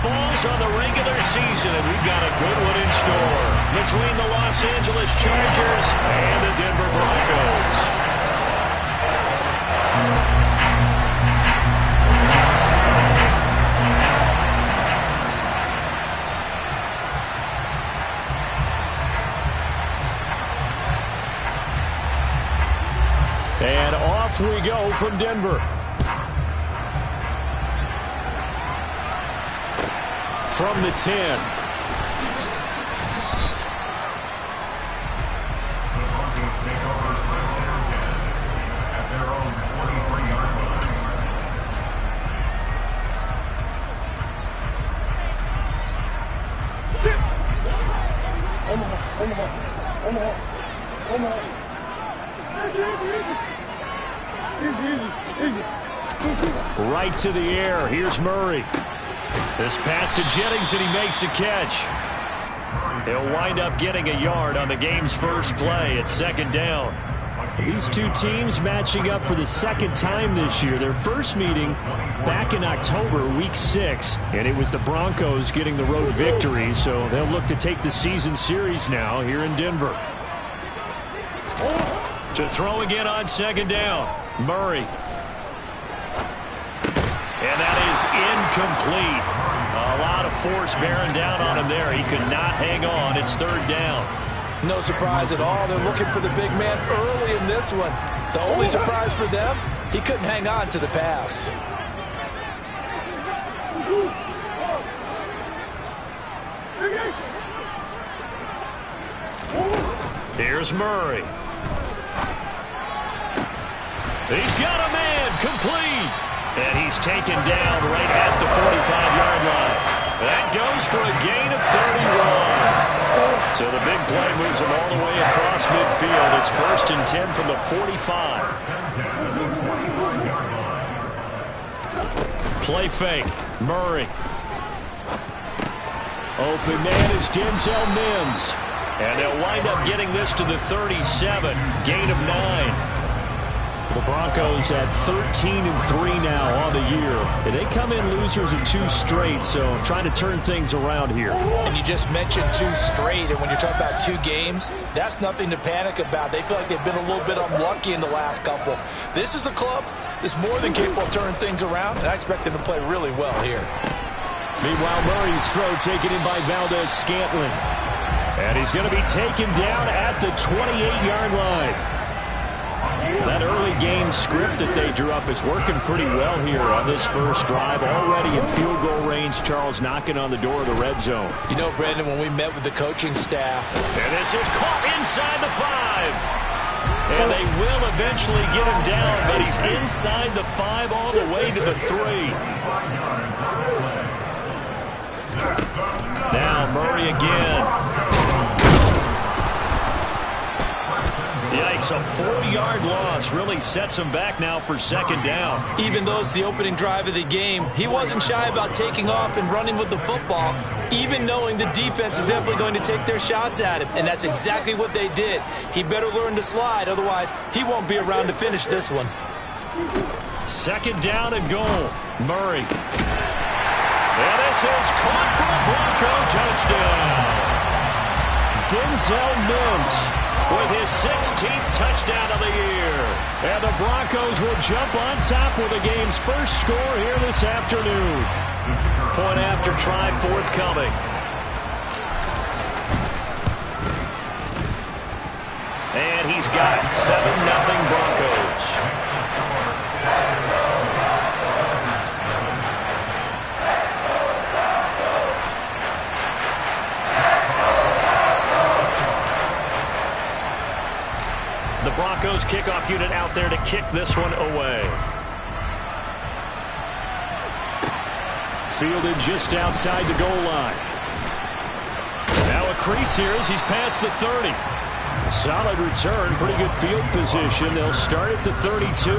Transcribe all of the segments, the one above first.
falls on the regular season, and we've got a good one in store between the Los Angeles Chargers and the Denver Broncos. And off we go from Denver. From the 10. Right to the air. Here's Murray. This pass to Jennings, and he makes the catch. He'll wind up getting a yard on the game's first play at second down. These two teams matching up for the second time this year. Their first meeting back in October, week 6, and it was the Broncos getting the road victory, so they'll look to take the season series now here in Denver. To throw again on second down, Murray. And that is incomplete. A lot of force bearing down on him there. He could not hang on. It's third down. No surprise at all. They're looking for the big man early in this one. The only surprise for them, he couldn't hang on to the pass. Here's Murray. He's got a man complete. And he's taken down right at the 45-yard line. That goes for a gain of 31. So the big play moves him all the way across midfield. It's 1st and 10 from the 45. Play fake. Murray. Open man is Denzel Mims. And they'll wind up getting this to the 37. Gain of 9. The Broncos at 13-3 now on the year. And they come in losers in 2 straight, so trying to turn things around here. And you just mentioned 2 straight, and when you're talking about 2 games, that's nothing to panic about. They feel like they've been a little bit unlucky in the last couple. This is a club that's more than capable of turning things around, and I expect them to play really well here. Meanwhile, Murray's throw taken in by Valdez-Scantling. And he's going to be taken down at the 28-yard line. That early game script that they drew up is working pretty well here on this first drive. Already in field goal range, Charles knocking on the door of the red zone. You know, Brandon, when we met with the coaching staff. And this is caught inside the 5. And they will eventually get him down, but he's inside the 5 all the way to the 3. Now Murray again. Yikes, a 4-yard loss really sets him back now for second down. Even though it's the opening drive of the game, he wasn't shy about taking off and running with the football, even knowing the defense is definitely going to take their shots at him, and that's exactly what they did. He better learn to slide, otherwise he won't be around to finish this one. Second down and goal. Murray. And this is caught for a Bronco touchdown. Denzel Mims with his 16th touchdown of the year. And the Broncos will jump on top with the game's first score here this afternoon. Point after try forthcoming. And he's got it. 7-0 Broncos. The Broncos kickoff unit out there to kick this one away. Fielded just outside the goal line. Now a crease here as he's past the 30. Solid return, pretty good field position. They'll start at the 32.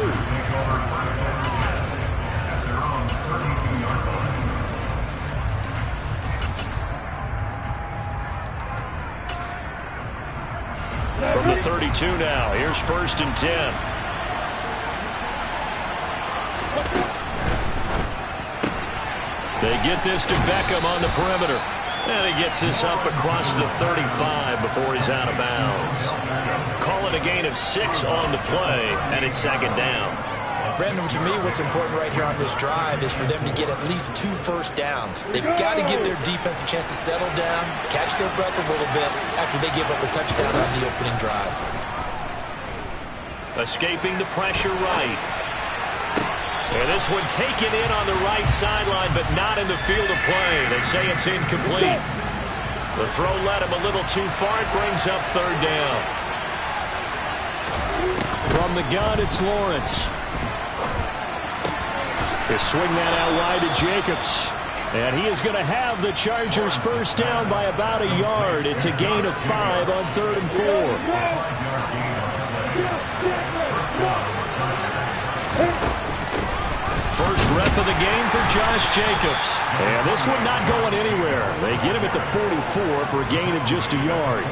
From the 32 now, here's 1st and 10. They get this to Beckham on the perimeter. And he gets this up across the 35 before he's out of bounds. Call it a gain of 6 on the play, and it's second down. Brandon, to me, what's important right here on this drive is for them to get at least 2 first downs. They've got to give their defense a chance to settle down, catch their breath a little bit after they give up a touchdown on the opening drive. Escaping the pressure right. And this one taken in on the right sideline, but not in the field of play. They say it's incomplete. The throw led him a little too far. It brings up third down. From the gun, it's Lawrence. They swing that out wide to Jacobs. And he is going to have the Chargers first down by about a yard. It's a gain of 5 on 3rd and 4. First rep of the game for Josh Jacobs. And this one not going anywhere. They get him at the 44 for a gain of just a yard.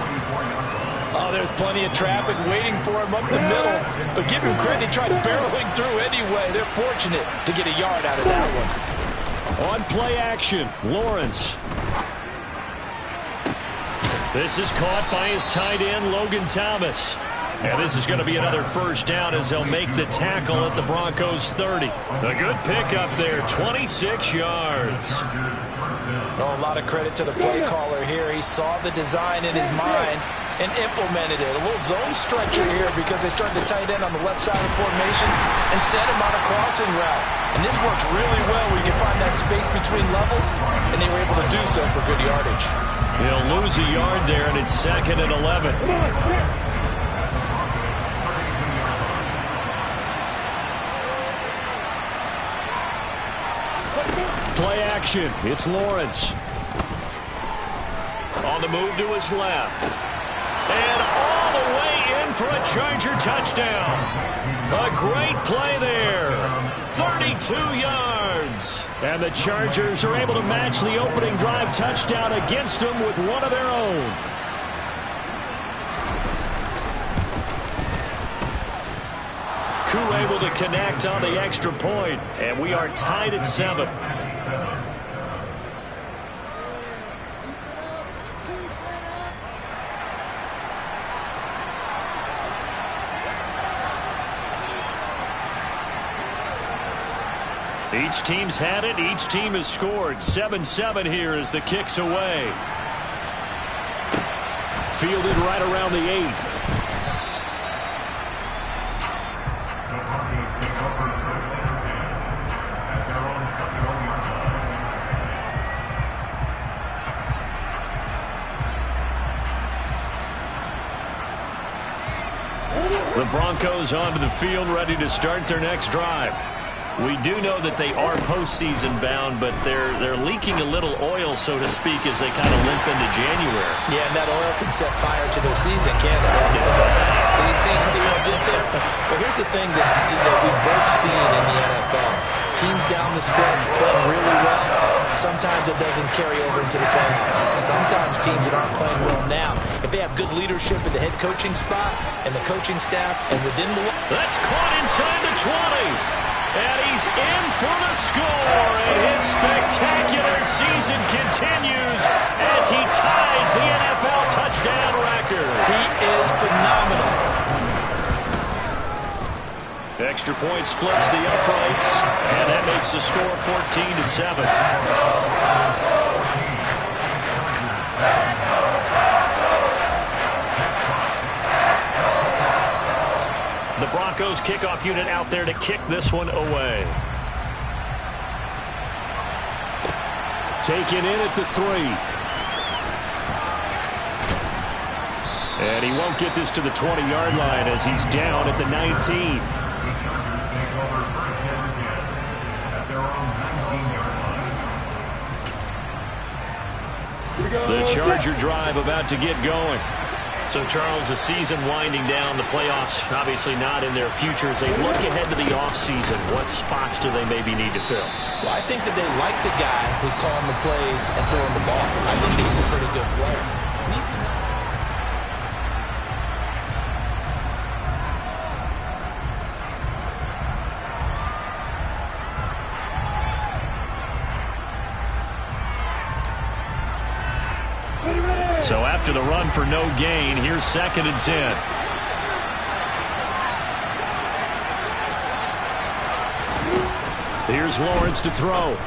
Oh, there's plenty of traffic waiting for him up the middle. But give him credit, he tried barreling through anyway. They're fortunate to get a yard out of that one. On play action, Lawrence. This is caught by his tight end, Logan Thomas. And this is going to be another first down as they'll make the tackle at the Broncos 30. A good pickup there, 26 yards. Oh, a lot of credit to the play caller here. He saw the design in his mind and implemented it. A little zone stretcher here because they started the tight end on the left side of the formation and set him on a crossing route. And this works really well where you can find that space between levels, and they were able to do so for good yardage. He'll lose a yard there, and it's 2nd and 11. Play action. It's Lawrence. On the move to his left. And all the way in for a Charger touchdown. A great play there. 32 yards. And the Chargers are able to match the opening drive touchdown against them with one of their own. Koo able to connect on the extra point. And we are tied at 7. Each team's had it. Each team has scored. 7-7 here as the kick's away. Fielded right around the 8. The Broncos onto the field, ready to start their next drive. We do know that they are postseason bound, but they're leaking a little oil, so to speak, as they kind of limp into January. Yeah, and that oil can set fire to their season, can't it? See what I did there? But here's the thing that we've both seen in the NFL. Teams down the stretch playing really well. Sometimes it doesn't carry over into the playoffs. Sometimes teams that aren't playing well now, if they have good leadership at the head coaching spot and the coaching staff and within the... That's caught inside the 20. And he's in for the score, and his spectacular season continues as he ties the NFL touchdown record. He is phenomenal. Extra point splits the uprights, and that makes the score 14-7. The Broncos kickoff unit out there to kick this one away. Taken in at the 3. And he won't get this to the 20-yard line as he's down at the 19. The Charger drive about to get going. So, Charles, the season winding down, the playoffs obviously not in their future. As they look ahead to the offseason, what spots do they maybe need to fill? Well, I think that they like the guy who's calling the plays and throwing the ball. I think he's a pretty good player. Needs to know. So after the run for no gain, here's 2nd and 10. Here's Lawrence to throw.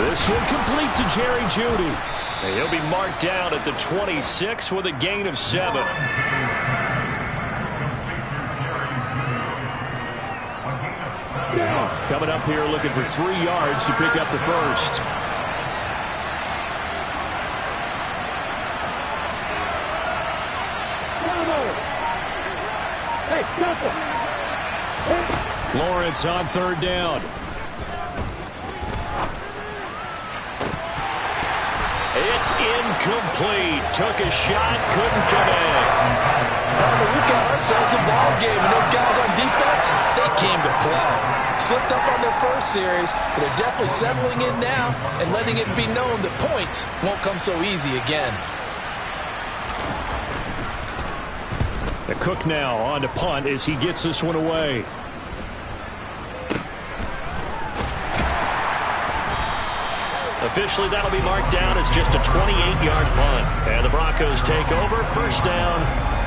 This should complete to Jerry Jeudy. And he'll be marked down at the 26 with a gain of 7. Coming up here looking for 3 yards to pick up the first. Lawrence on 3rd down. It's incomplete. Took a shot, couldn't connect. We've got ourselves a ball game, and those guys on defense, they came to play. Slipped up on their first series, but they're definitely settling in now and letting it be known that points won't come so easy again. The Cook now on to punt as he gets this one away. Officially, that'll be marked down as just a 28-yard punt. And the Broncos take over, 1st down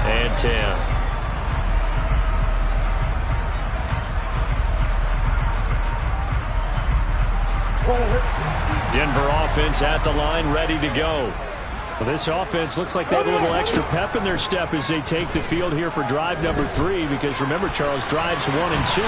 and 10. Denver offense at the line, ready to go. Well, this offense looks like they have a little extra pep in their step as they take the field here for drive number 3. Because remember, Charles, drives 1 and 2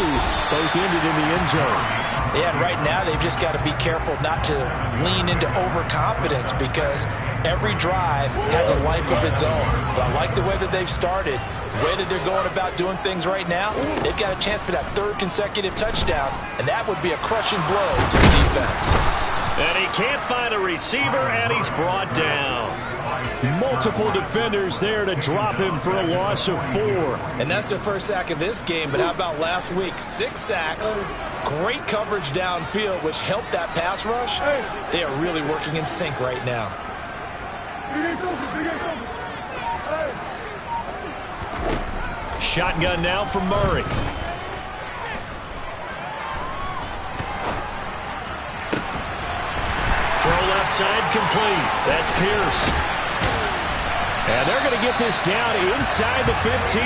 both ended in the end zone. Yeah, and right now they've just got to be careful not to lean into overconfidence because every drive has a life of its own. But I like the way that they've started, the way that they're going about doing things right now. They've got a chance for that 3rd consecutive touchdown, and that would be a crushing blow to the defense. And he can't find a receiver, and he's brought down. Multiple defenders there to drop him for a loss of 4. And that's their first sack of this game, but how about last week? 6 sacks, great coverage downfield, which helped that pass rush. They are really working in sync right now. Shotgun now for Murray. Throw left side complete. That's Pierce. And they're going to get this down inside the 15.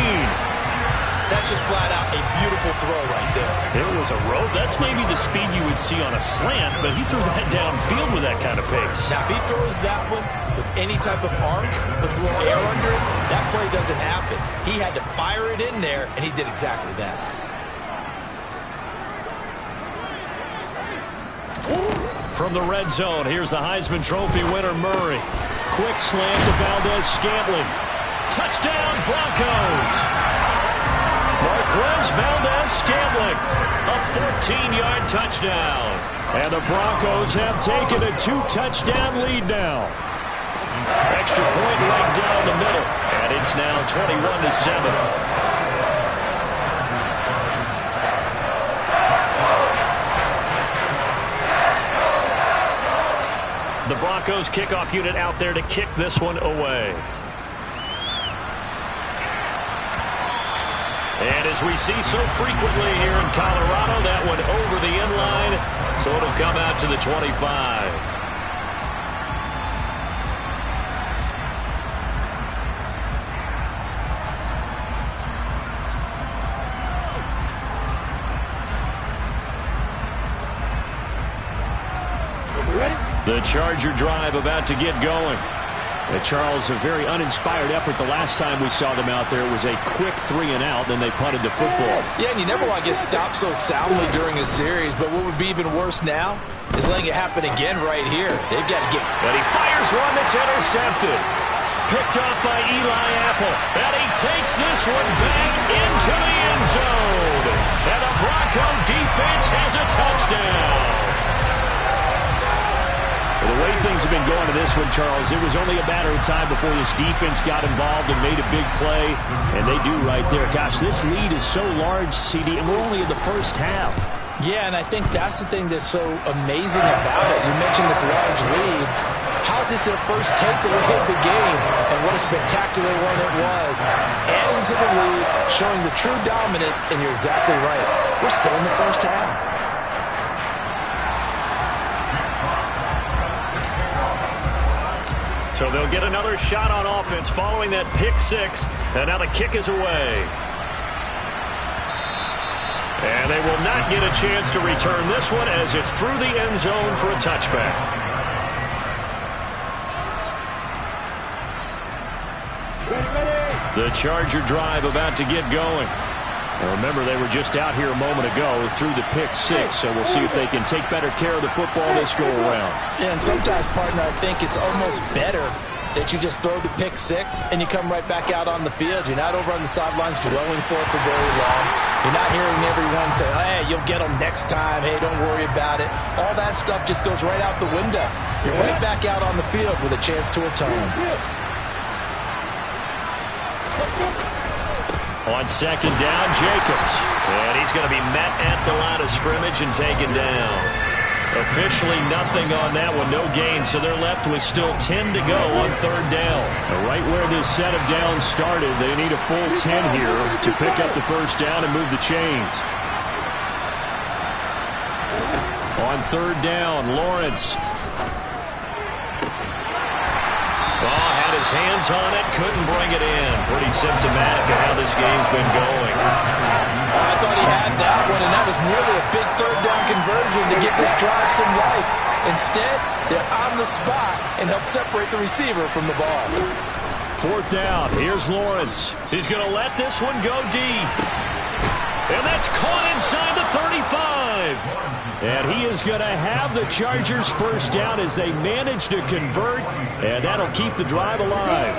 That's just flat out a beautiful throw right there. It was a rope. That's maybe the speed you would see on a slant, but he threw that downfield with that kind of pace. Now, if he throws that one with any type of arc, puts a little air under it, that play doesn't happen. He had to fire it in there, and he did exactly that. From the red zone, here's the Heisman Trophy winner, Murray. Quick slant to Valdez-Scantling. Touchdown, Broncos! Marquez Valdez-Scantling, a 14-yard touchdown. And the Broncos have taken a 2-touchdown lead now. Extra point right down the middle, and it's now 21-7. The Broncos kickoff unit out there to kick this one away. And as we see so frequently here in Colorado, that one over the end line, so it'll come out to the 25. The Charger drive about to get going. Charles, a very uninspired effort the last time we saw them out there. It was a quick 3-and-out, then they punted the football. Yeah, and you never want to get stopped so soundly during a series, but what would be even worse now is letting it happen again right here. They've got to get... But he fires one that's intercepted. Picked off by Eli Apple. And he takes this one back into the end zone. And the Bronco defense has a touchdown. The way things have been going to this one, Charles, it was only a matter of time before this defense got involved and made a big play, and they do right there. Gosh, this lead is so large, CD, and we're only in the first half. Yeah, and I think that's the thing that's so amazing about it. You mentioned this large lead. How's this their first takeaway of the game? And what a spectacular one it was. Adding to the lead, showing the true dominance, and you're exactly right. We're still in the first half. So they'll get another shot on offense following that pick six. And now the kick is away. And they will not get a chance to return this one as it's through the end zone for a touchback. The Charger drive about to get going. Now remember, they were just out here a moment ago through the pick six, so we'll see if they can take better care of the football this go-around. Yeah, and sometimes, partner, I think it's almost better that you just throw the pick six and you come right back out on the field. You're not over on the sidelines dwelling for it for very long. You're not hearing everyone say, hey, you'll get them next time. Hey, don't worry about it. All that stuff just goes right out the window. You're right back out on the field with a chance to atone. On second down, Jacobs. And he's going to be met at the line of scrimmage and taken down. Officially nothing on that one, no gain, so they're left with still 10 to go on third down. Now right where this set of downs started, they need a full 10 here to pick up the first down and move the chains. On third down, Lawrence. Had his hands on it, couldn't bring it in. Pretty symptomatic of how this game's been going. I thought he had that one, and that was nearly a big third down conversion to give this drive some life. Instead, they're on the spot and help separate the receiver from the ball. Fourth down, here's Lawrence. He's going to let this one go deep. And that's caught inside the 35. And he is going to have the Chargers first down as they manage to convert, and that'll keep the drive alive.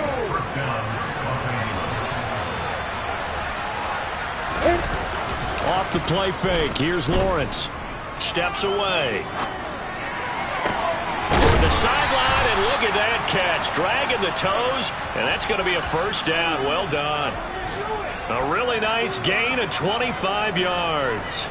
Off the play fake, here's Lawrence. Steps away. To the sideline, and look at that catch. Dragging the toes, and that's going to be a first down. Well done. A really nice gain of 25 yards.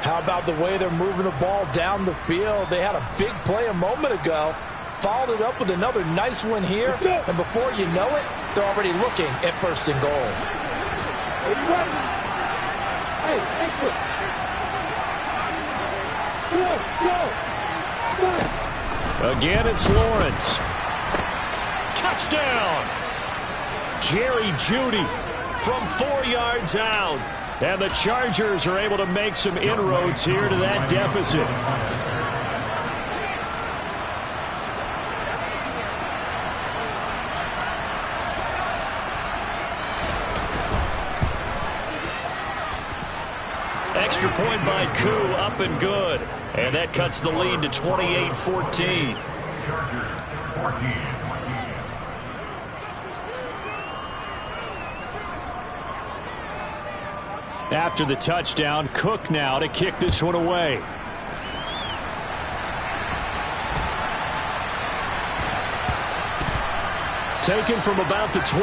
How about the way they're moving the ball down the field? They had a big play a moment ago, followed it up with another nice one here, and before you know it, they're already looking at first and goal. Again, it's Lawrence. Touchdown! Jerry Jeudy from 4 yards out. And the Chargers are able to make some inroads here to that deficit. Extra point by Koo, up and good. And that cuts the lead to 28-14. After the touchdown, Cook now to kick this one away. Taken from about the 12.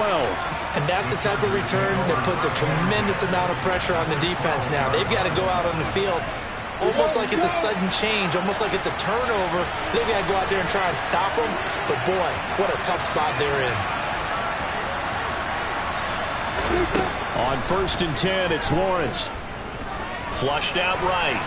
And that's the type of return that puts a tremendous amount of pressure on the defense now. They've got to go out on the field almost like it's a sudden change, almost like it's a turnover. They've got to go out there and try and stop them. But, boy, what a tough spot they're in. On 1st and 10, it's Lawrence. Flushed out right.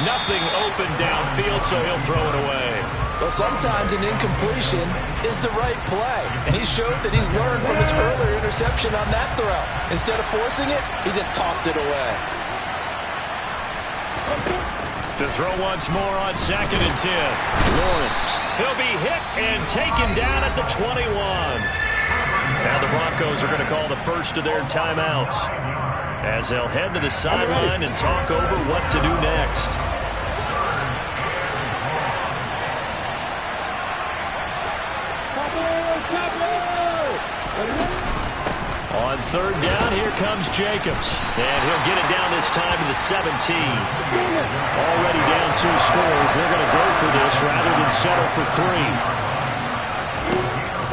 Nothing open downfield, so he'll throw it away. Well, sometimes an incompletion is the right play. And he showed that he's learned from his earlier interception on that throw. Instead of forcing it, he just tossed it away. To throw once more on 2nd and 10. Lawrence. He'll be hit and taken down at the 21. Now the Broncos are going to call the first of their timeouts as they'll head to the sideline and talk over what to do next. On 3rd down, here comes Jacobs. And he'll get it down this time to the 17. Already down 2 scores. They're going to go for this rather than settle for 3.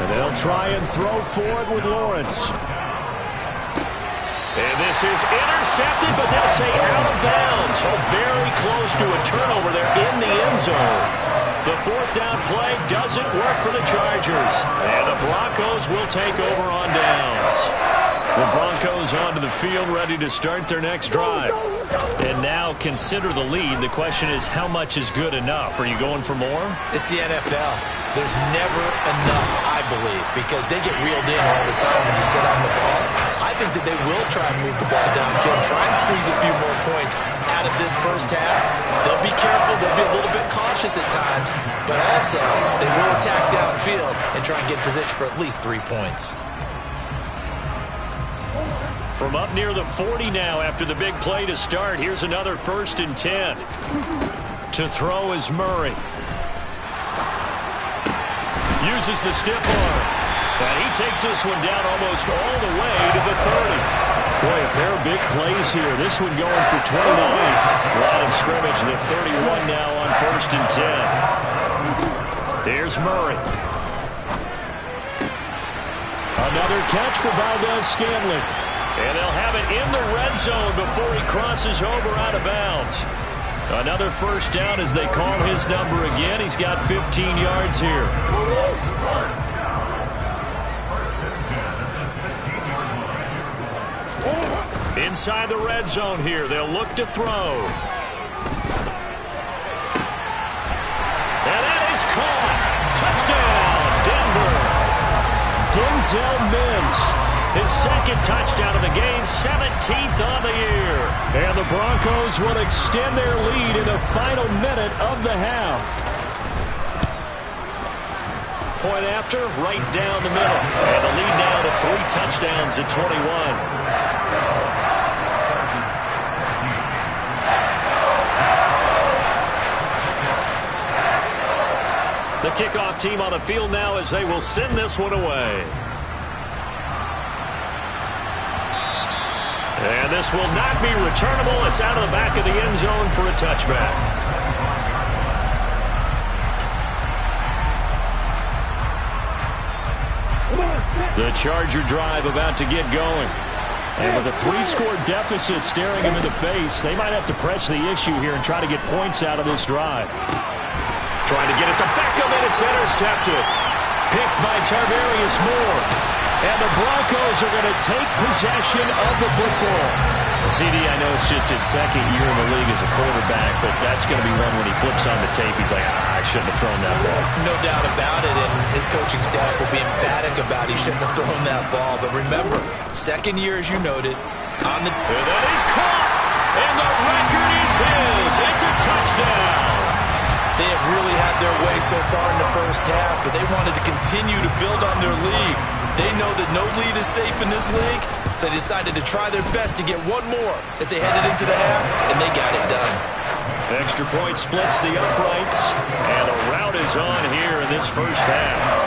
And they'll try and throw for it with Lawrence. And this is intercepted, but they'll say out of bounds. So very close to a turnover there in the end zone. The 4th down play doesn't work for the Chargers. And the Broncos will take over on downs. The Broncos onto the field, ready to start their next drive. And now consider the lead. The question is, how much is good enough? Are you going for more? It's the NFL. There's never enough, I believe, because they get reeled in all the time when you sit on the ball. I think that they will try and move the ball downfield, try and squeeze a few more points out of this first half. They'll be careful. They'll be a little bit cautious at times, but also they will attack downfield and try and get in position for at least 3 points. From up near the 40 now after the big play to start. Here's another 1st and 10. To throw is Murray. Uses the stiff arm. And he takes this one down almost all the way to the 30. Boy, a pair of big plays here. This one going for 29. Line of scrimmage, the 31 now on 1st and 10. Here's Murray. Another catch for Valdez-Scantling. And they'll have it in the red zone before he crosses over out of bounds. Another 1st down as they call his number again. He's got 15 yards here. Inside the red zone here. They'll look to throw. And that is caught. Touchdown, Denver. Denzel Mims. His 2nd touchdown of the game, 17th on the year. And the Broncos will extend their lead in the final minute of the half. Point after, right down the middle. And the lead now to 3 touchdowns at 21. The kickoff team on the field now as they will send this one away. And this will not be returnable. It's out of the back of the end zone for a touchback. The Charger drive about to get going. And with a 3-score deficit staring him in the face, they might have to press the issue here and try to get points out of this drive. Trying to get it to Beckham, and it's intercepted. Picked by Tarvarius Moore. And the Broncos are going to take possession of the football. CD, I know it's just his 2nd year in the league as a quarterback, but that's going to be one when he flips on the tape. He's like, I shouldn't have thrown that ball. No doubt about it, and his coaching staff will be emphatic about he shouldn't have thrown that ball. But remember, 2nd year, as you noted, on the... And that is caught, and the record is his. It's a touchdown. They have really had their way so far in the first half, but they wanted to continue to build on their lead. They know that no lead is safe in this league, so they decided to try their best to get one more as they headed into the half, and they got it done. Extra point splits the uprights, and a rout is on here in this first half.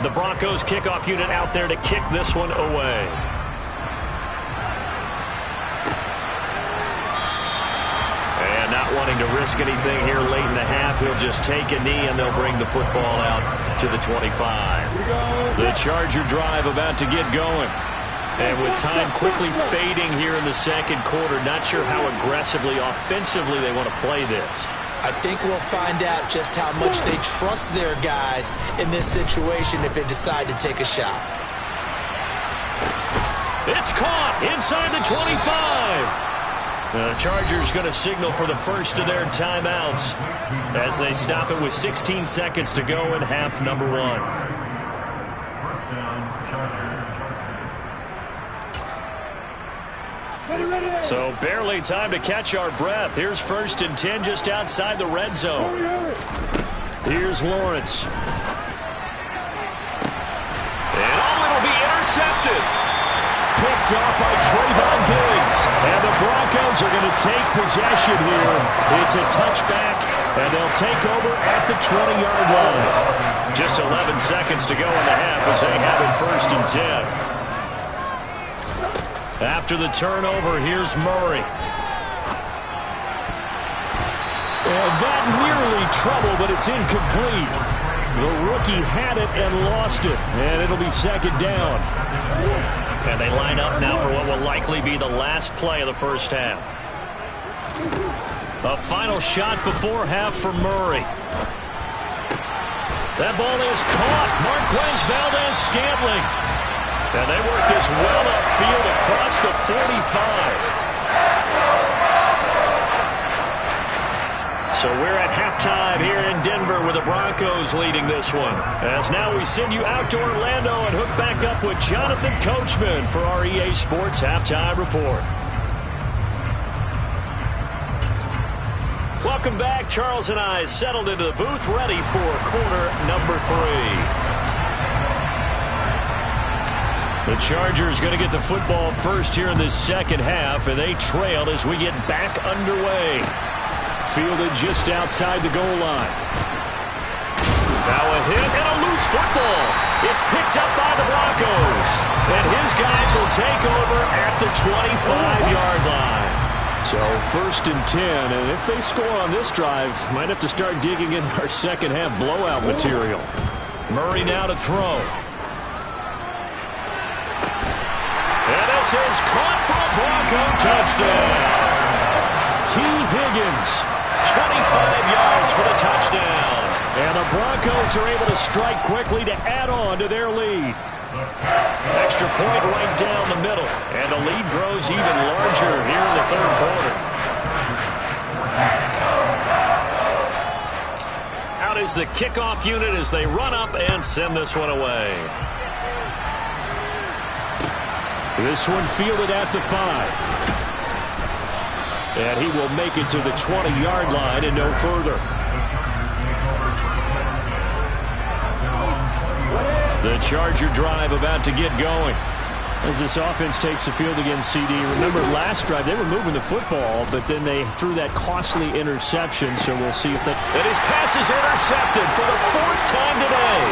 The Broncos kickoff unit out there to kick this one away. Not wanting to risk anything here late in the half, he'll just take a knee and they'll bring the football out to the 25. The Charger drive about to get going. And with time quickly fading here in the 2nd quarter, not sure how aggressively, offensively they want to play this. I think we'll find out just how much they trust their guys in this situation if they decide to take a shot. It's caught inside the 25. The Chargers going to signal for the first of their timeouts as they stop it with 16 seconds to go in half number 1. So barely time to catch our breath. Here's 1st and 10 just outside the red zone. Here's Lawrence. And it'll be intercepted. Picked off by Trayvon Diggs. And the Broncos are going to take possession here. It's a touchback, and they'll take over at the 20-yard line. Just 11 seconds to go in the half as they have it 1st and 10. After the turnover, here's Murray. And that nearly trouble, but it's incomplete. The rookie had it and lost it, and it'll be 2nd down. And they line up now for what will likely be the last play of the first half. A final shot before half for Murray. That ball is caught. Marquez Valdes-Scantling. And they work this well upfield across the 45. So we're at halftime here in Denver with the Broncos leading this one. As now we send you out to Orlando and hook back up with Jonathan Coachman for our EA Sports Halftime Report. Welcome back. Charles and I settled into the booth ready for quarter number 3. The Chargers going to get the football first here in this second half, and they trail as we get back underway. Fielded just outside the goal line. Now a hit and a loose football. It's picked up by the Broncos. And his guys will take over at the 25-yard line. So 1st and 10, and if they score on this drive, might have to start digging in our second half blowout material. Murray now to throw. And this is caught for a Bronco touchdown. T. Higgins, 25 yards for the touchdown. And the Broncos are able to strike quickly to add on to their lead. Extra point right down the middle. And the lead grows even larger here in the third quarter. Out is the kickoff unit as they run up and send this one away. This one fielded at the 5. And he will make it to the 20-yard line and no further. The Charger drive about to get going. As this offense takes the field against CD. Remember last drive they were moving the football, but then they threw that costly interception, so we'll see if that... And his pass is intercepted for the 4th time today.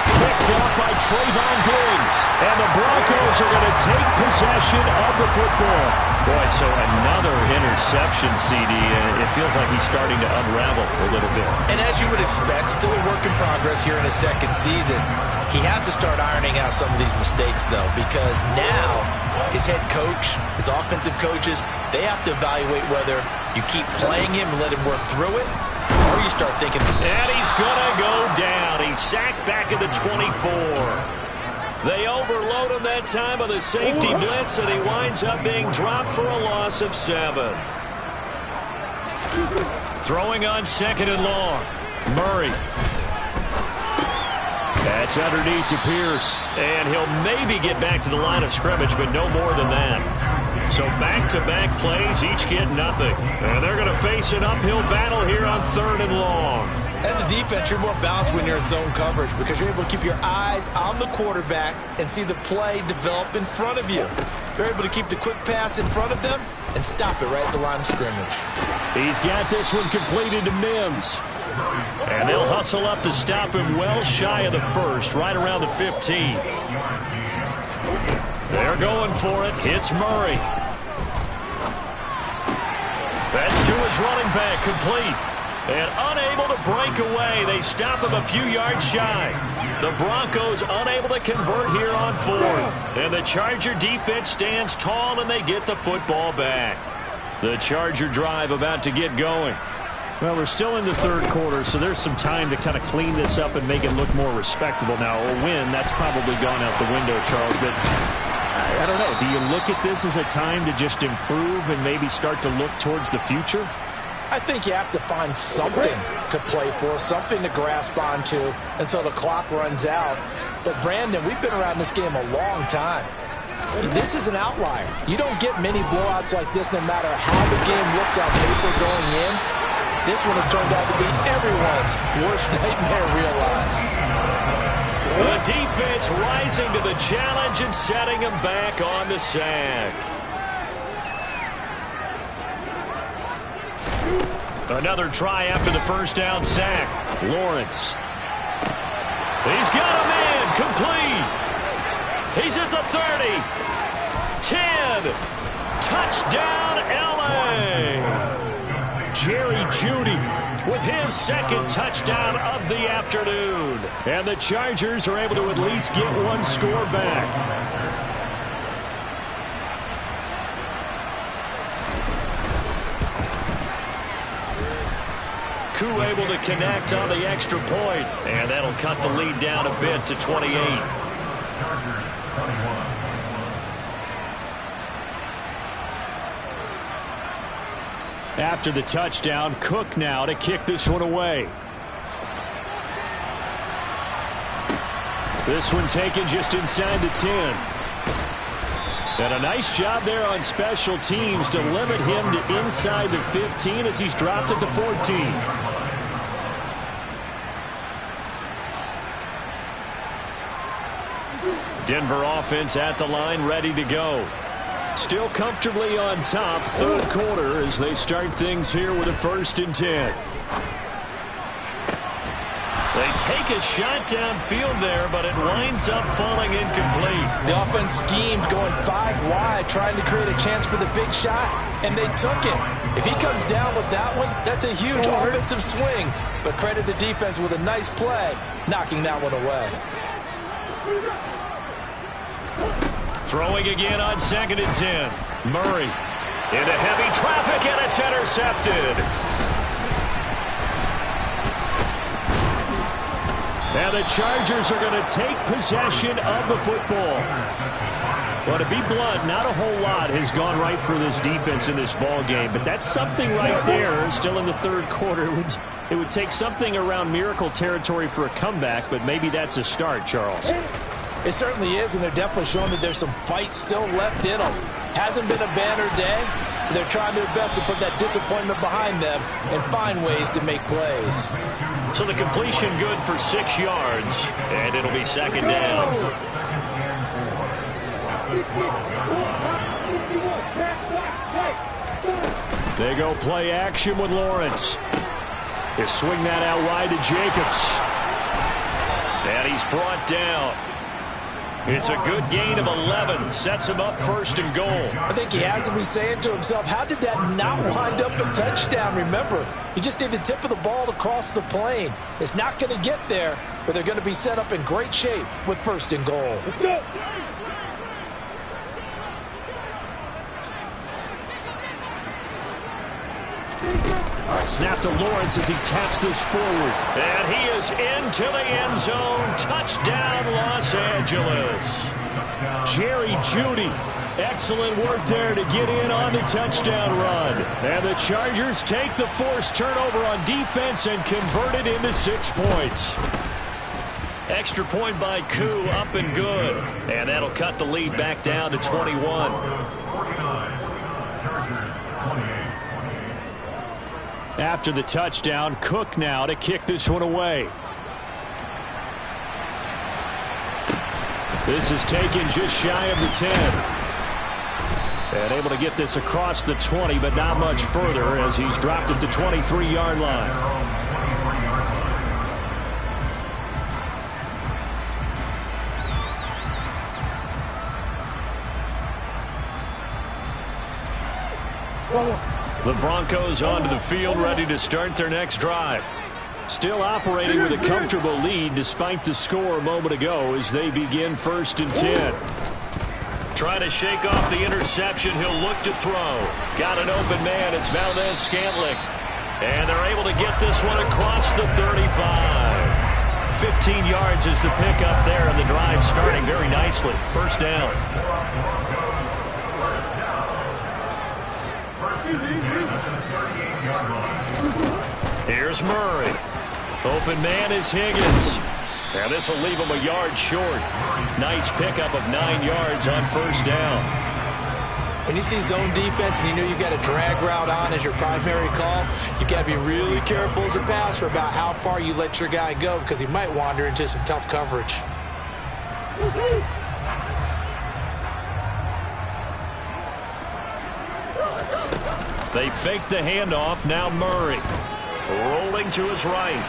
Picked off by Trayvon Diggs. And the Broncos are going to take possession of the football. Boy, so another interception, CD. It feels like he's starting to unravel a little bit. And as you would expect, still a work in progress here in his second season. He has to start ironing out some of these mistakes, though, because now his head coach, his offensive coaches, they have to evaluate whether you keep playing him and let him work through it, or you start thinking... And he's going to go down. He's sacked back at the 24. They overload him that time on the safety blitz, and he winds up being dropped for a loss of 7. Throwing on 2nd and long. Murray. That's underneath to Pierce. And he'll maybe get back to the line of scrimmage, but no more than that. So back-to-back plays, each get nothing. And they're going to face an uphill battle here on 3rd and long. As a defense, you're more balanced when you're in zone coverage because you're able to keep your eyes on the quarterback and see the play develop in front of you. You're able to keep the quick pass in front of them and stop it right at the line of scrimmage. He's got this one completed to Mims. And they'll hustle up to stop him well shy of the 1st, right around the 15. They're going for it. Hits Murray. That's to his running back, complete. And unable to break away. They stop him a few yards shy. The Broncos unable to convert here on 4th. And the Charger defense stands tall and they get the football back. The Charger drive about to get going. Well, we're still in the 3rd quarter, so there's some time to kind of clean this up and make it look more respectable. Now, a win, that's probably gone out the window, Charles, but I don't know. Do you look at this as a time to just improve and maybe start to look towards the future? I think you have to find something to play for, something to grasp onto until the clock runs out. But, Brandon, we've been around this game a long time. This is an outlier. You don't get many blowouts like this no matter how the game looks on paper going in. This one has turned out to be everyone's worst nightmare realized. The defense rising to the challenge and setting him back on the sack. Another try after the 1st down sack. Lawrence. He's got a man complete. He's at the 30. 10. Touchdown, LA. Jerry Jeudy with his 2nd touchdown of the afternoon. And the Chargers are able to at least get one score back. Koo able to connect on the extra point, and that'll cut the lead down a bit to 28. After the touchdown, Cook now to kick this one away. This one taken just inside the 10. And a nice job there on special teams to limit him to inside the 15 as he's dropped at the 14. Denver offense at the line, ready to go. Still comfortably on top, third quarter as they start things here with a 1st and 10. They take a shot downfield there, but it winds up falling incomplete. The offense schemed going 5 wide, trying to create a chance for the big shot, and they took it. If he comes down with that one, that's a huge offensive swing. But credit the defense with a nice play, knocking that one away. Throwing again on 2nd and 10. Murray into heavy traffic, and it's intercepted. And the Chargers are going to take possession of the football. Well, to be blunt, not a whole lot has gone right for this defense in this ball game, but that's something right there. Still in the third quarter. It would take something around miracle territory for a comeback, but maybe that's a start, Charles. It certainly is, and they're definitely showing that there's some fight still left in them. Hasn't been a banner day. They're trying their best to put that disappointment behind them and find ways to make plays. So the completion good for 6 yards, and it'll be 2nd down. They go play action with Lawrence. They swing that out wide to Jacobs. And he's brought down. It's a good gain of 11. Sets him up 1st and goal. I think he has to be saying to himself, how did that not wind up a touchdown? Remember, he just need the tip of the ball to cross the plane. It's not going to get there, but they're going to be set up in great shape with 1st and goal. Let's go. Snap to Lawrence as he taps this forward. And he is into the end zone. Touchdown, Los Angeles. Jerry Jeudy. Excellent work there to get in on the touchdown run. And the Chargers take the forced turnover on defense and convert it into 6 points. Extra point by Koo, up and good. And that'll cut the lead back down to 21. After the touchdown, Cook now to kick this one away. This is taken just shy of the 10. And able to get this across the 20, but not much further as he's dropped at the 23-yard line. The Broncos onto the field, ready to start their next drive. Still operating with a comfortable lead despite the score a moment ago as they begin 1st and 10. Trying to shake off the interception. He'll look to throw. Got an open man. It's Valdez-Scantling. And they're able to get this one across the 35. 15 yards is the pickup there, and the drive starting very nicely. 1st down. Here's Murray. Open man is Higgins. And this will leave him a yard short. Nice pickup of 9 yards on 1st down. When you see zone defense and you know you've got a drag route on as your primary call, you've got to be really careful as a passer about how far you let your guy go because he might wander into some tough coverage. They fake the handoff. Now Murray rolling to his right.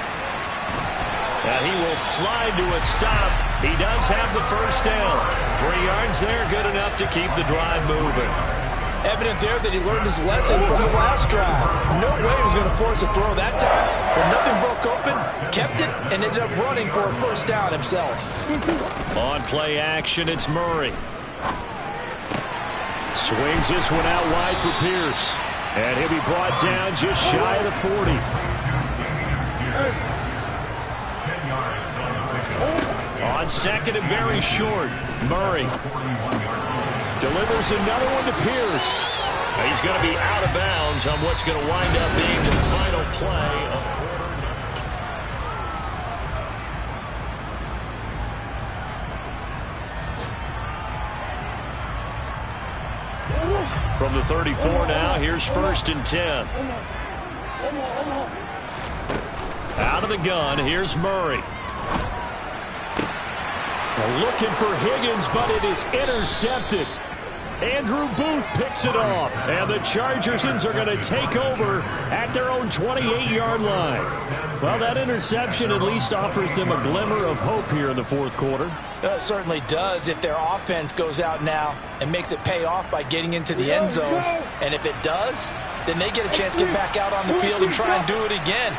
And he will slide to a stop. He does have the 1st down. 3 yards there, good enough to keep the drive moving. Evident there that he learned his lesson from the last drive. No way he was going to force a throw that time. When nothing broke open, kept it, and ended up running for a 1st down himself. On play action, it's Murray. Swings this one out wide for Pierce. And he'll be brought down just shy of the 40. On second and very short, Murray delivers another one to Pierce. He's going to be out of bounds on what's going to wind up being the final play of quarter. From the 34 now, here's 1st and 10. Out of the gun, here's Murray. Looking for Higgins, but it is intercepted. Andrew Booth picks it off, and the Chargers are going to take over at their own 28-yard line. Well, that interception at least offers them a glimmer of hope here in the fourth quarter. It certainly does if their offense goes out now and makes it pay off by getting into the end zone. And if it does, then they get a chance to get back out on the field and try and do it again.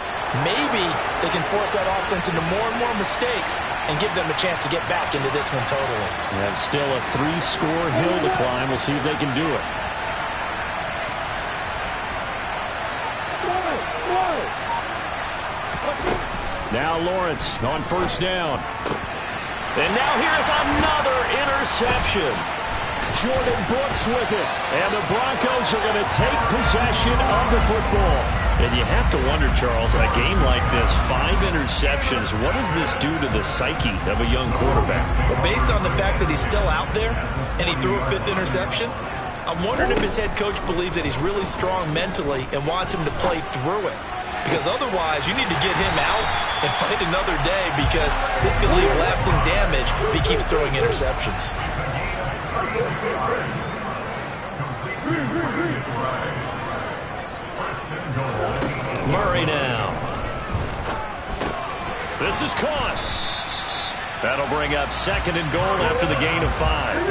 Maybe they can force that offense into more and more mistakes and give them a chance to get back into this one totally. And still a 3-score hill to climb. We'll see if they can do it. Now Lawrence on 1st down. And now here's another interception. Jordan Brooks with it. And the Broncos are going to take possession of the football. And you have to wonder, Charles, in a game like this, 5 interceptions, what does this do to the psyche of a young quarterback? But based on the fact that he's still out there and he threw a 5th interception, I'm wondering if his head coach believes that he's really strong mentally and wants him to play through it. Because otherwise, you need to get him out and fight another day, because this could leave lasting damage if he keeps throwing interceptions. Murray now. This is caught. That'll bring up 2nd and goal after the gain of 5.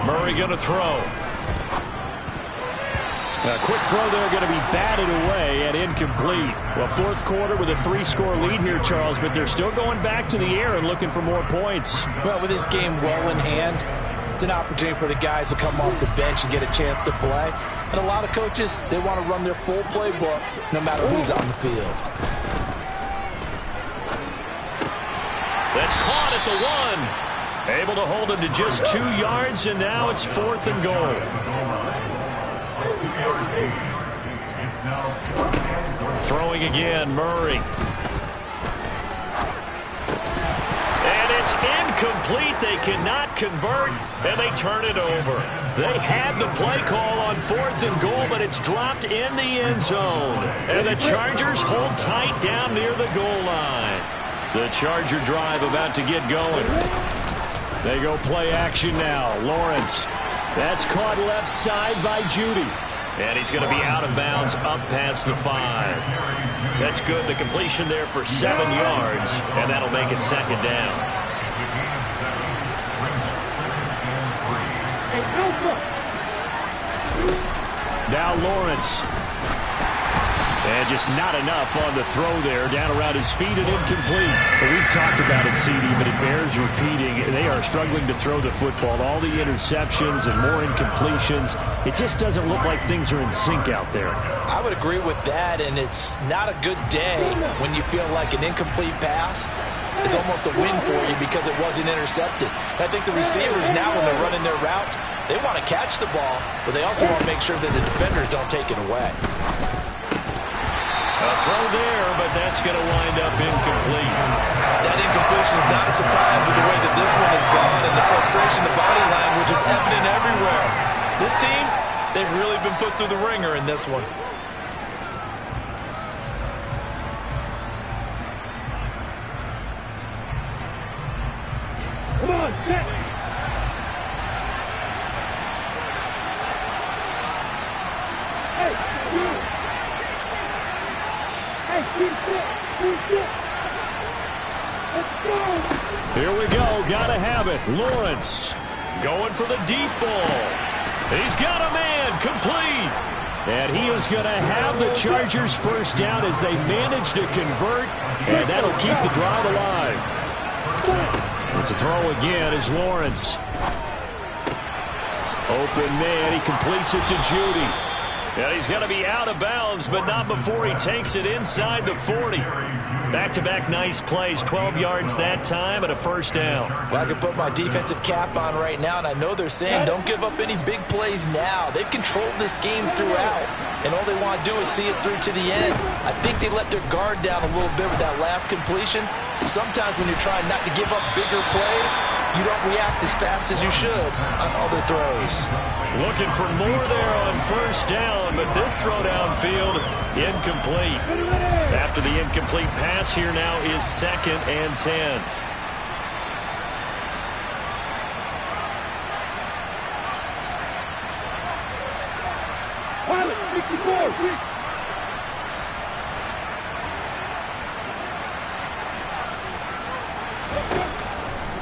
Murray going to throw. A quick throw there going to be batted away and incomplete. Well, fourth quarter with a 3-score lead here, Charles, but they're still going back to the air and looking for more points. Well, with this game well in hand, it's an opportunity for the guys to come off the bench and get a chance to play. And a lot of coaches, they want to run their full playbook no matter who's on the field. That's caught at the 1. Able to hold him to just 2 yards, and now it's 4th and goal. Throwing again, Murray. And it's incomplete. They cannot convert, and they turn it over. They had the play call on 4th and goal, but it's dropped in the end zone. And the Chargers hold tight down near the goal line. The Charger drive about to get going. They go play action now. Lawrence. That's caught left side by Judy. And he's going to be out of bounds up past the 5. That's good. The completion there for 7 yards, and that'll make it 2nd down. Now Lawrence. And just not enough on the throw there. Down around his feet and incomplete. But we've talked about it, CD, but it bears repeating. They are struggling to throw the football. All the interceptions and more incompletions. It just doesn't look like things are in sync out there. I would agree with that, and it's not a good day when you feel like an incomplete pass is almost a win for you because it wasn't intercepted. I think the receivers now, when they're running their routes, they want to catch the ball, but they also want to make sure that the defenders don't take it away. A throw there, but that's going to wind up incomplete. That incompletion is not a surprise with the way that this one has gone, and the frustration, the body language is evident everywhere. This team, they've really been put through the ringer in this one. Come on, set. Hey, here we go. Gotta have it. Lawrence going for the deep ball. He's got a man. Complete. And he is going to have the Chargers first down as they manage to convert, and that'll keep the drive alive. To throw again is Lawrence. Open man, he completes it to Judy. And he's going to be out of bounds, but not before he takes it inside the 40. Back-to-back nice plays, 12 yards that time and a first down. Well, I can put my defensive cap on right now, and I know they're saying don't give up any big plays now. They've controlled this game throughout, and all they want to do is see it through to the end. I think they let their guard down a little bit with that last completion. Sometimes when you're trying not to give up bigger plays, you don't react as fast as you should on other throws. Looking for more there on first down, but this throw downfield, incomplete. After the incomplete pass, here now is 2nd and 10. Pilot, 64.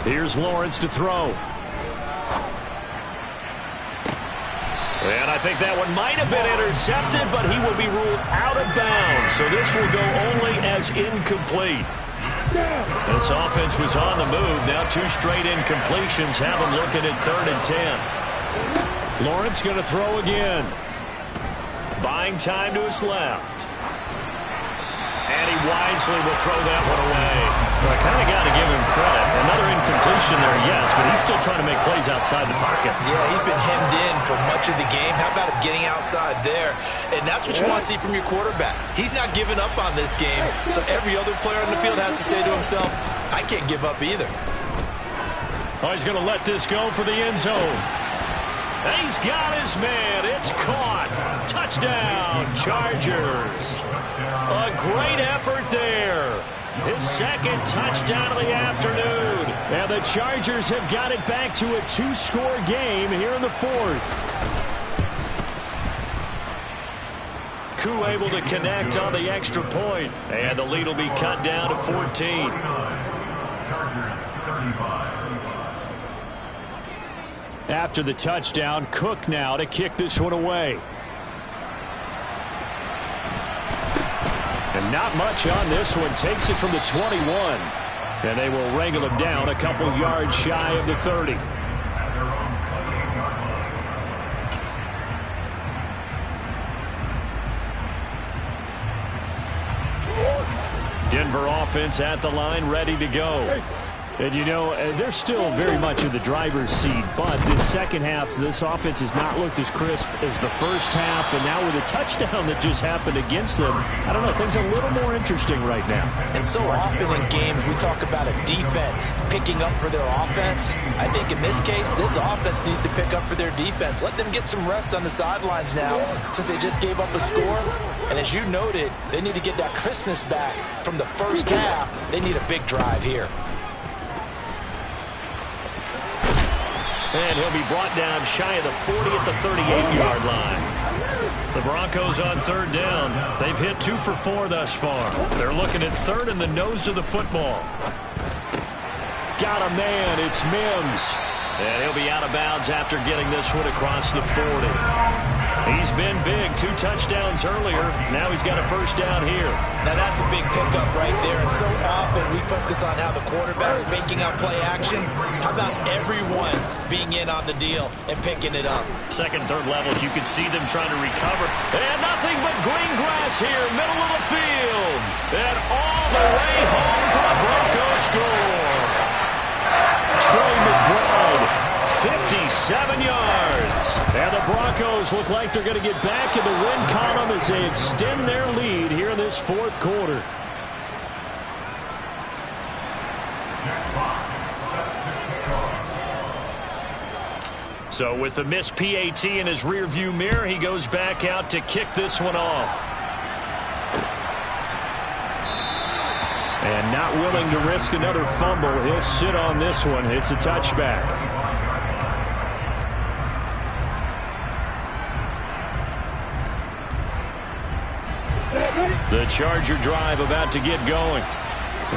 Here's Lawrence to throw. And I think that one might have been intercepted, but he will be ruled out of bounds. So this will go only as incomplete. This offense was on the move. Now 2 straight incompletions have him looking at 3rd and 10. Lawrence going to throw again. Buying time to his left. And he wisely will throw that one away. Well, I kind of got to give him credit. Another incompletion there, yes, but he's still trying to make plays outside the pocket. Yeah, he's been hemmed in for much of the game. How about him getting outside there? And that's what you want to see from your quarterback. He's not giving up on this game, so every other player on the field has to say to himself, I can't give up either. Oh, he's going to let this go for the end zone. And he's got his man. It's caught. Touchdown, Chargers. A great effort there. His 2nd touchdown of the afternoon. And the Chargers have got it back to a 2-score game here in the 4th. Koo able to connect on the extra point. And the lead will be cut down to 14. After the touchdown, Cook now to kick this one away. And not much on this one. Takes it from the 21. And they will wrangle him down a couple yards shy of the 30. Denver offense at the line, ready to go. And, you know, they're still very much in the driver's seat, but this second half, this offense has not looked as crisp as the first half, and now with a touchdown that just happened against them, I don't know, things are a little more interesting right now. And so often in games, we talk about a defense picking up for their offense. I think in this case, this offense needs to pick up for their defense. Let them get some rest on the sidelines now, since they just gave up a score. And as you noted, they need to get that crispness back from the first half. They need a big drive here. And he'll be brought down shy of the 40 at the 38-yard line. The Broncos on 3rd down. They've hit 2 for 4 thus far. They're looking at 3rd in the nose of the football. Got a man. It's Mims. And he'll be out of bounds after getting this one across the 40. He's been big. 2 touchdowns earlier. Now he's got a first down here. Now that's a big pickup right there. And so often we focus on how the quarterback's faking out play action. How about everyone being in on the deal and picking it up? 2nd, 3rd levels, you can see them trying to recover. And nothing but green grass here, middle of the field. And all the way home for a Broncos score. Trey McBride, 57 yards. And the Broncos look like they're going to get back in the win column as they extend their lead here in this 4th quarter. So with the missed PAT in his rearview mirror, he goes back out to kick this one off. And not willing to risk another fumble. He'll sit on this one. It's a touchback. The Charger drive about to get going.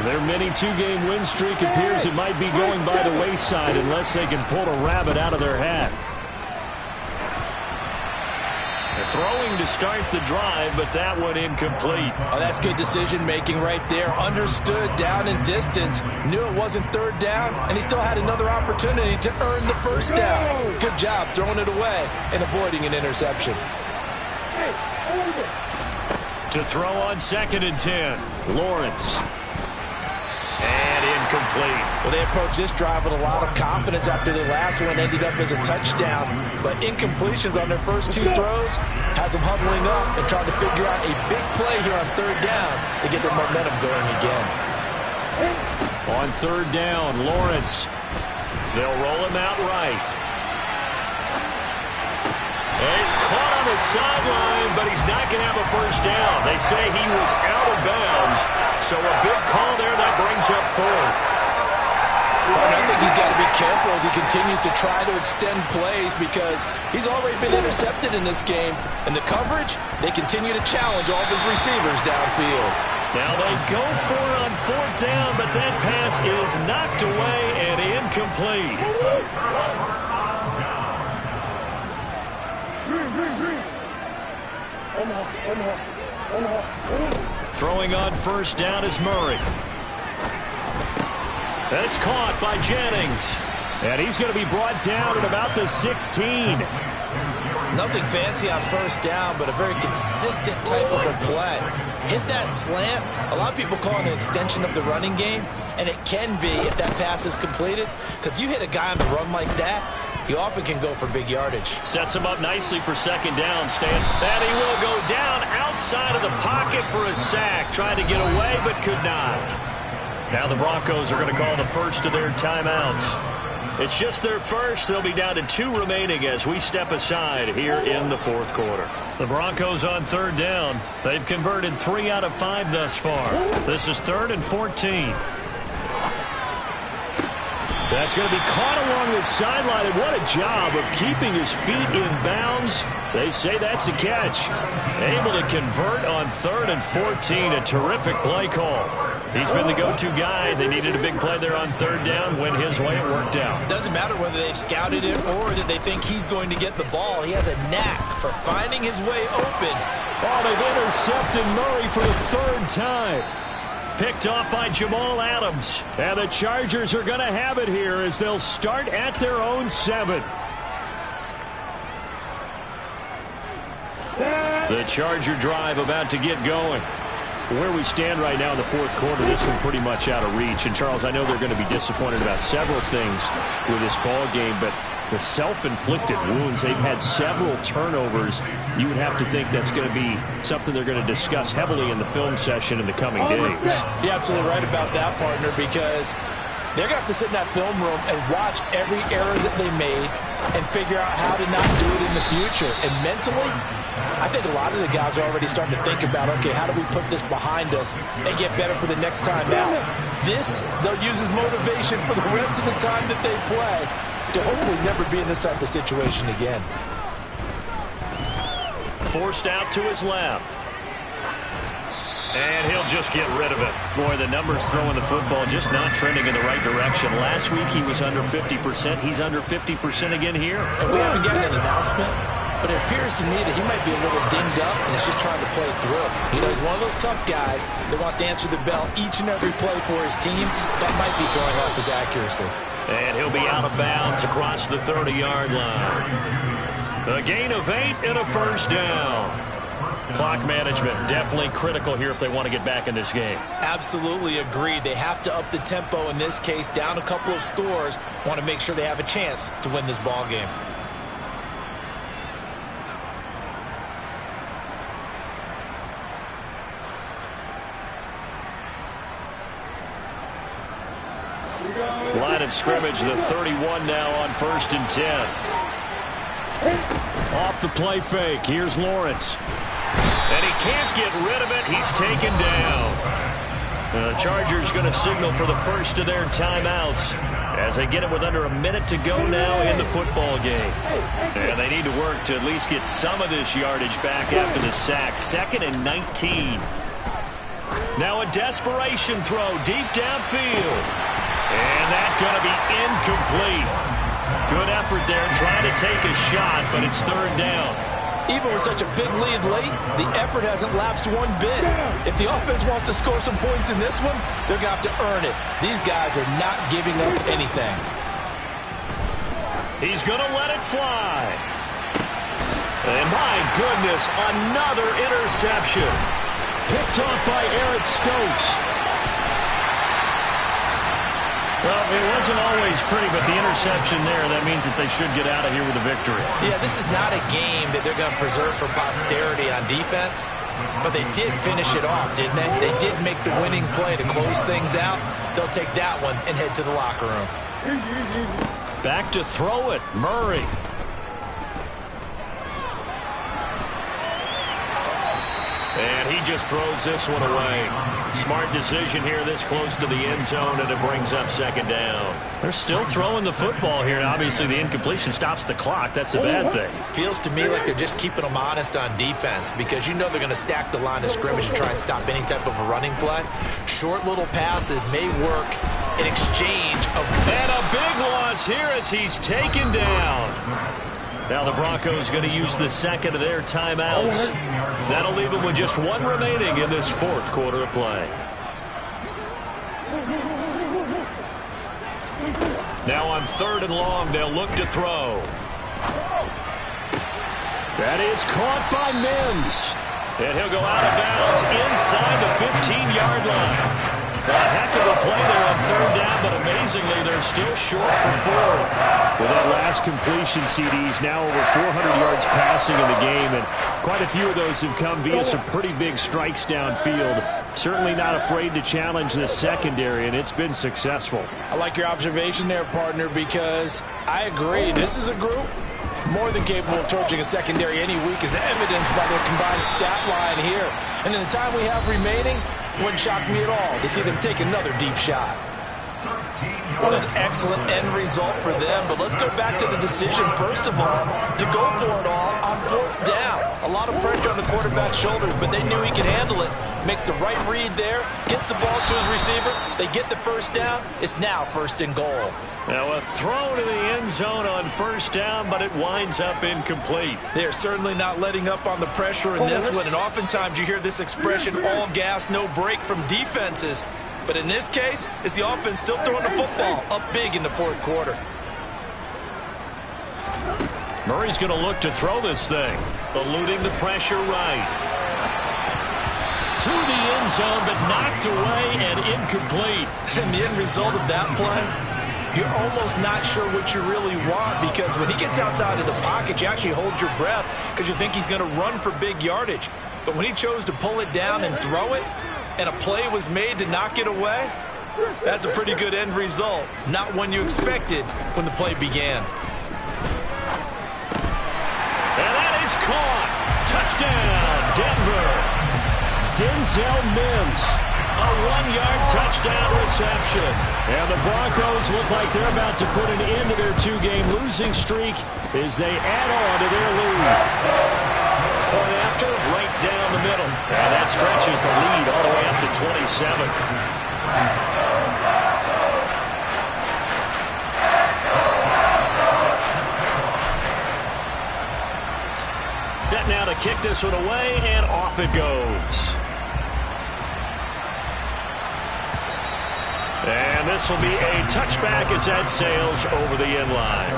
Their mini 2-game win streak appears it might be going by the wayside unless they can pull a rabbit out of their hat. Throwing to start the drive, but that one incomplete. Oh, that's good decision-making right there. Understood down and distance. Knew it wasn't third down, and he still had another opportunity to earn the first down. Good job throwing it away and avoiding an interception. To throw on 2nd and 10. Lawrence. And incomplete. Well, they approached this drive with a lot of confidence after the last one ended up as a touchdown. But incompletions on their first 2 throws has them huddling up and trying to figure out a big play here on 3rd down to get their momentum going again. On 3rd down, Lawrence. They'll roll him out right. And he's caught on the sideline, but he's not going to have a first down. They say he was out of bounds, so a big call there that brings up 4th. Well, I think he's got to be careful as he continues to try to extend plays because he's already been intercepted in this game. And the coverage, they continue to challenge all of his receivers downfield. Now they go for it on 4th down, but that pass is knocked away and incomplete. Throwing on 1st down is Murray. That's caught by Jennings. And he's going to be brought down at about the 16. Nothing fancy on 1st down, but a very consistent type of a play. Hit that slant. A lot of people call it an extension of the running game, and it can be if that pass is completed, because you hit a guy on the run like that, he often can go for big yardage. Sets him up nicely for 2nd down, Stan. And he will go down outside of the pocket for a sack. Tried to get away, but could not. Now the Broncos are going to call the first of their timeouts. It's just their first. They'll be down to 2 remaining as we step aside here in the 4th quarter. The Broncos on 3rd down. They've converted 3 out of 5 thus far. This is 3rd and 14. That's going to be caught along the sideline, and what a job of keeping his feet in bounds. They say that's a catch. Able to convert on 3rd and 14. A terrific play call. He's been the go-to guy. They needed a big play there on 3rd down. Went his way. It worked out. Doesn't matter whether they've scouted it or that they think he's going to get the ball. He has a knack for finding his way open. Oh, they've intercepted Murray for the 3rd time. Picked off by Jamal Adams. And the Chargers are going to have it here as they'll start at their own 7. The Charger drive about to get going. Where we stand right now in the 4th quarter, this one pretty much out of reach. And, Charles, I know they're going to be disappointed about several things with this ball game, but the self-inflicted wounds, they've had several turnovers. You would have to think that's going to be something they're going to discuss heavily in the film session in the coming days. You're absolutely right about that, partner, because they're going to have to sit in that film room and watch every error that they made and figure out how to not do it in the future. And mentally, I think a lot of the guys are already starting to think about, okay, how do we put this behind us and get better for the next time out? This, they'll use as motivation for the rest of the time that they play to hopefully never be in this type of situation again. Forced out to his left. And he'll just get rid of it. Boy, the numbers throwing the football just not trending in the right direction. Last week he was under 50%. He's under 50% again here. And we haven't gotten an announcement, but it appears to me that he might be a little dinged up and is just trying to play through. He's one of those tough guys that wants to answer the bell each and every play for his team. That might be throwing off his accuracy. And he'll be out of bounds across the 30-yard line. A gain of 8 and a first down. Clock management definitely critical here if they want to get back in this game. Absolutely agreed. They have to up the tempo in this case, down a couple of scores. Want to make sure they have a chance to win this ball game. Line of scrimmage, the 31 now on 1st and 10. Off the play fake. Here's Lawrence. And he can't get rid of it. He's taken down. The Chargers going to signal for the first of their timeouts as they get it with under a minute to go now in the football game. And they need to work to at least get some of this yardage back after the sack. 2nd and 19. Now a desperation throw deep downfield. And that's going to be incomplete. Good effort there trying to take a shot, but it's 3rd down. Even with such a big lead late, the effort hasn't lapsed one bit. If the offense wants to score some points in this one, they're going to have to earn it. These guys are not giving up anything. He's going to let it fly. And my goodness, another interception. Picked off by Eric Stokes. Well, it wasn't always pretty, but the interception there, that means that they should get out of here with a victory. Yeah, this is not a game that they're going to preserve for posterity on defense, but they did finish it off, didn't they? They did make the winning play to close things out. They'll take that one and head to the locker room. Back to throw it, Murray. And he just throws this one away. Smart decision here this close to the end zone, and it brings up second down. They're still throwing the football here, and obviously the incompletion stops the clock. That's a bad thing. Feels to me like they're just keeping them honest on defense because you know they're going to stack the line of scrimmage and try and stop any type of a running play. Short little passes may work in exchange of... And a big loss here as he's taken down. Now the Broncos going to use the second of their timeouts. That'll leave them with just one remaining in this fourth quarter of play. Now on 3rd and long, they'll look to throw. That is caught by Mims. And he'll go out of bounds inside the 15-yard line. A heck of a play there on 3rd down, but amazingly, they're still short for 4th. With that last completion, CD's now over 400 yards passing in the game, and quite a few of those have come via some pretty big strikes downfield. Certainly not afraid to challenge the secondary, and it's been successful. I like your observation there, partner, because I agree. This is a group more than capable of torching a secondary any week, as evidenced by their combined stat line here. And in the time we have remaining, it wouldn't shock me at all to see them take another deep shot. What an excellent end result for them. But let's go back to the decision, first of all, to go for it all on 4th down. A lot of pressure on the quarterback's shoulders, but they knew he could handle it. Makes the right read there, gets the ball to his receiver. They get the first down. It's now 1st and goal. Now a throw to the end zone on 1st down, but it winds up incomplete. They're certainly not letting up on the pressure in this one, and oftentimes you hear this expression, all gas, no break from defenses. But in this case, it's the offense still throwing the football up big in the 4th quarter. Murray's going to look to throw this thing, eluding the pressure right. To the end zone, but knocked away and incomplete. And the end result of that play, you're almost not sure what you really want, because when he gets outside of the pocket, you actually hold your breath because you think he's going to run for big yardage. But when he chose to pull it down and throw it, and a play was made to knock it away, that's a pretty good end result. Not one you expected when the play began. And that is caught. Touchdown, Denver. Denzel Mims. A 1-yard touchdown reception. And the Broncos look like they're about to put an end to their 2-game losing streak as they add on to their lead. Point after, right down the middle. And that stretches the lead all the way up to 27. Set now to kick this one away, and off it goes. And this will be a touchback as that sails over the end line.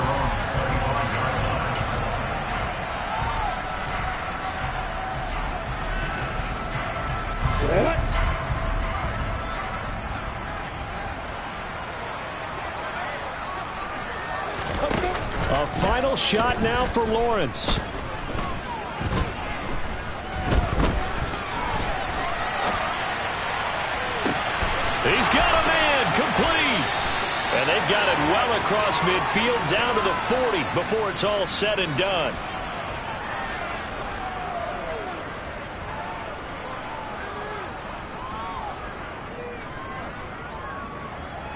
A final shot now for Lawrence. He's got a man complete. And they've got it well across midfield down to the 40 before it's all said and done.